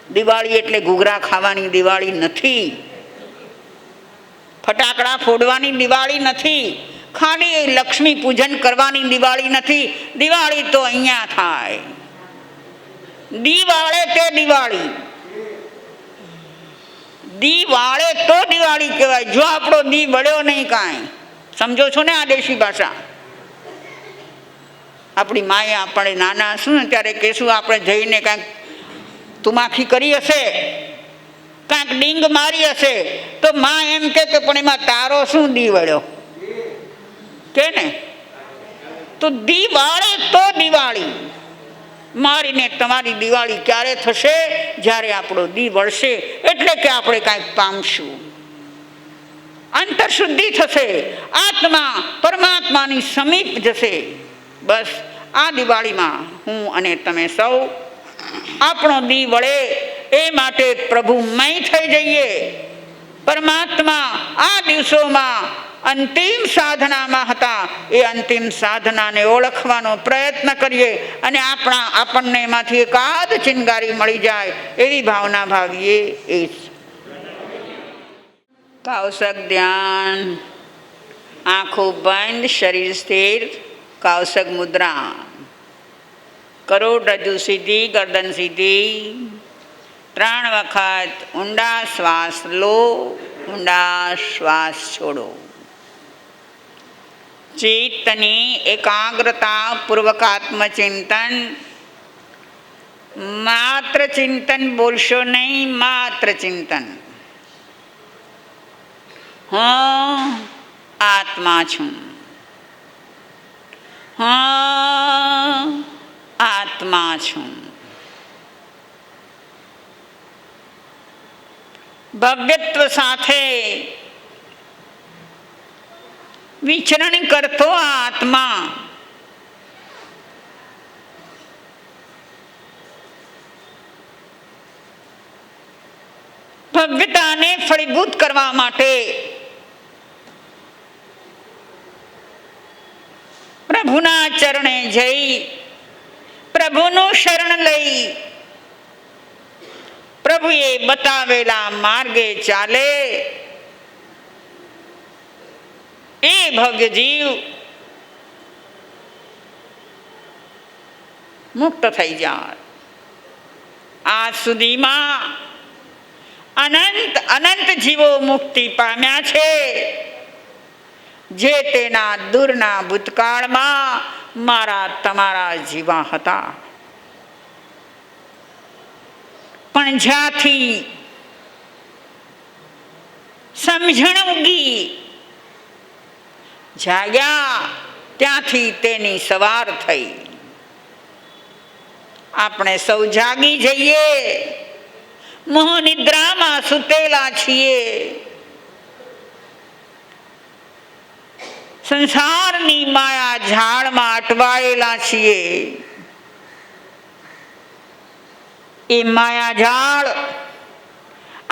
દિવાળી એટલે ઘૂઘરા ખાવાની દિવાળી નથી, ફટાકડા ફોડવાની દિવાળી નથી, ખાલી લક્ષ્મી પૂજન કરવાની દિવાળી નથી. દિવાળી તો અહીંયા થાય. દિવાળે તે દિવાળી, દી વાળે તો દિવાળી કહેવાય. જો આપણો દી બળ્યો નહીં કાંઈ, સમજો છો ને આ દેશી ભાષા. આપણી માએ આપણે નાના હશું ને ત્યારે કહેશું, આપણે જઈને કાંઈક તુમાખી કરી હશે, કાંઈક ડીંગ મારી હશે, તો મા એમ કે પણ એમાં તારો શું દી વળ્યો કે ને. તો દી વાળે તો દિવાળી. મારીને તમારી દિવાળી ક્યારે થશે? જ્યારે આપણો દી વળશે, એટલે કે આપણે કાંઈક પામશું, અંતરશુદ્ધિ થશે, આત્મા પરમાત્માની સમીપ જશે. બસ આ દિવાળીમાં હું અને તમે સૌ આપણો દી વળે એ માટે પ્રભુમય થઈ જઈએ. પરમાત્મા આ દિવસોમાં અંતિમ સાધનામાં હતા, એ અંતિમ સાધનાને ઓળખવાનો પ્રયત્ન કરીએ અને આપણને એમાંથી એકાદ ચિનગારી મળી જાય એવી ભાવના ભાવીએ. એ કાવસક ધ્યાન, આંખો બંધ, શરીર સ્થિર, કાવસક મુદ્રા. કરોડરજ્જુ સીધી, ગરદન સીધી. 3 વખત ઊંડા શ્વાસ લો, ઊંડા શ્વાસ છોડો. ચિત્તની એકાગ્રતા પૂર્વક આત્મચિંતન. માત્ર ચિંતન બોલશો નહીં, માત્ર ચિંતન. હું આત્મા છું, હું આત્મા છું. ભવ્યત્વ સાથે વિચરણ કરતો આત્મા ભવ્યતાને ફળીભૂત કરવા માટે પ્રભુના ચરણે જઈ પ્રભુનું શરણ લઈ પ્રભુએ બતાવેલા માર્ગે ચાલે એ ભવ્ય જીવ મુક્ત થઈ જાય. આજ સુધીમાં અનંત અનંત જીવો મુક્તિ પામ્યા છે, જે તેના દૂરના ભૂતકાળમાં મારા તમારા જીવા હતા. પણ જ્યાંથી સમજણ ઉગી, જાગ્યા, ત્યાંથી તેની સવાર થઈ. આપણે સૌ જાગી જઈએ, મોહનિદ્રામાં સૂતેલા છીએ. સંસારની માયા ઝાડમાં અટવાયેલા છીએ. એ માયા ઝાડ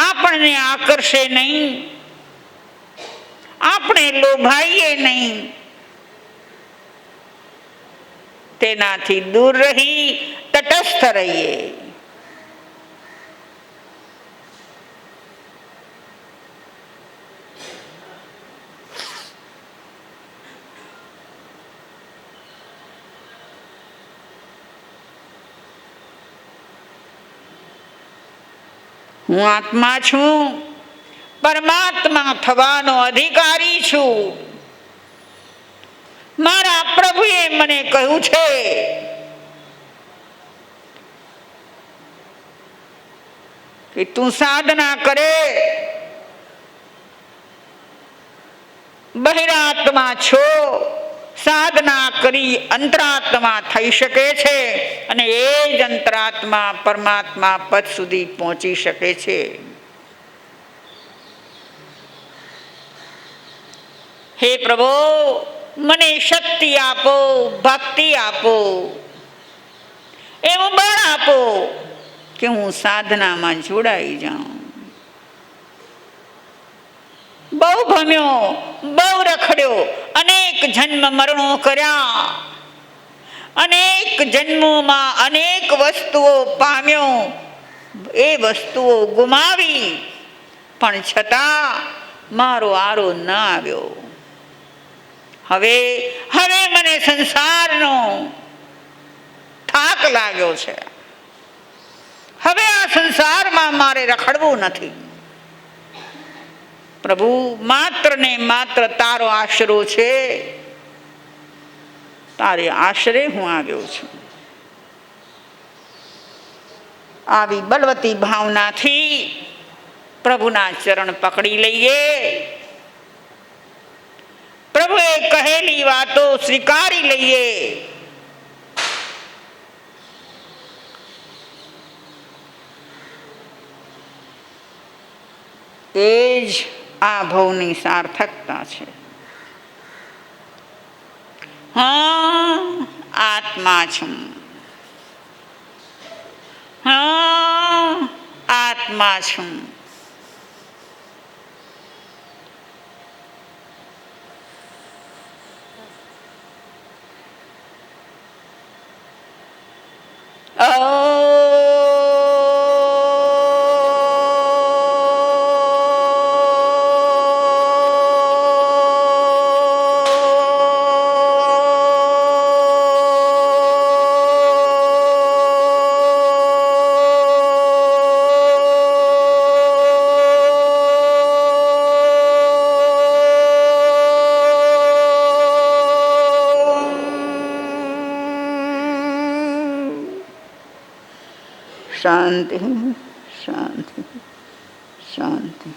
આપણને આકર્ષે નહીં, આપણે લોભાઈએ નહીં. તેનાથી દૂર રહી તટસ્થ રહીએ. હું આત્મા છું, પરમાત્મા થવાનો અધિકારી છું. મારા પ્રભુએ મને કહ્યું છે કે તું સાધના કરે, બહિરાત્મા છો, સાધના કરી અંતરાત્મા થઈ શકે છે અને એ જ અંતરાત્મા પરમાત્મા પદ સુધી પહોંચી શકે છે. હે પ્રભુ, મને શક્તિ આપો, ભક્તિ આપો, એવું બળ આપો કે હું સાધનામાં જોડાઈ જાઉં. બહુ ભમ્યો, બહુ રખડ્યો, અનેક જન્મ મરણો કર્યા, અનેક જન્મોમાં અનેક વસ્તુઓ પામ્યો, એ વસ્તુઓ ગુમાવી, પણ છતાં મારો આરો ન આવ્યો. હવે મને સંસારનો થાક લાગ્યો છે. હવે આ સંસારમાં મારે રખડવું નથી. પ્રભુ માત્ર ને માત્ર તારો આશરો છે, તારે આશરે હું આવ્યો છું. આવી બલવતી ભાવનાથી પ્રભુના ચરણ પકડી લઈએ, પ્રભુએ કહેલી વાતો સ્વીકારી લઈએ. એ જ આ ભવની સાર્થકતા છે. હા, આત્મા છું. હા, આત્મા છું. શાંતિ શાંતિ શાંતિ.